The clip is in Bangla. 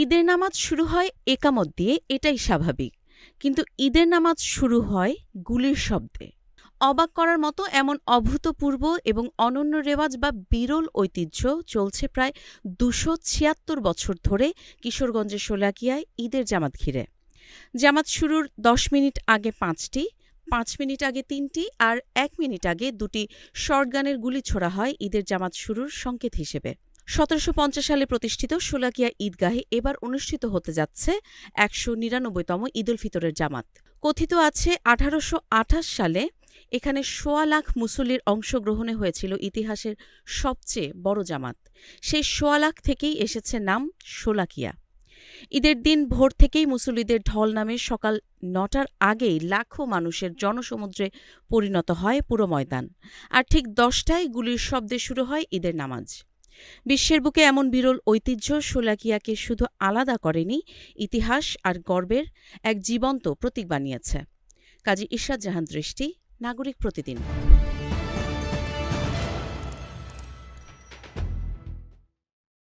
ঈদের নামাজ শুরু হয় একামত দিয়ে, এটাই স্বাভাবিক। কিন্তু ঈদের নামাজ শুরু হয় গুলির শব্দে। অবাক করার মতো এমন অভূতপূর্ব এবং অনন্য রেওয়াজ বা বিরল ঐতিহ্য চলছে প্রায় ২৭৬ বছর ধরে কিশোরগঞ্জের শোলাকিয়ায় ঈদের জামাত ঘিরে। জামাত শুরুর ১০ মিনিট আগে ৫টি, ৫ মিনিট আগে ৩টি আর ১ মিনিট আগে ২টি শর্টগানের গুলি ছোড়া হয় ঈদের জামাত শুরুর সংকেত হিসেবে। ১৭৫০ সালে প্রতিষ্ঠিত শোলাকিয়া ঈদগাহে এবার অনুষ্ঠিত হতে যাচ্ছে ১৯৯তম ঈদুল ফিতরের জামাত। কথিত আছে ১৮২৮ সালে এখানে ১.৫ লাখ মুসল্লির অংশগ্রহণে হয়েছিল ইতিহাসের সবচেয়ে বড় জামাত। সেই ১.৫ লাখ থেকেই এসেছে নাম শোলাকিয়া। ঈদের দিন ভোর থেকেই মুসল্লিদের ঢল নামে সকাল ৯টার আগেই লাখো মানুষের জনসমুদ্রে পরিণত হয় পুরো ময়দান। আর ঠিক ১০টায় গুলির শব্দে শুরু হয় ঈদের নামাজ। বিশ্বের বুকে এমন বিরল ঐতিহ্য শোলাকিয়াকে শুধু আলাদা করেনি, ইতিহাস আর গর্বের এক জীবন্ত প্রতীক বানিয়েছে। কাজী ইশরাত জাহান দৃষ্টি, নাগরিক প্রতিদিন।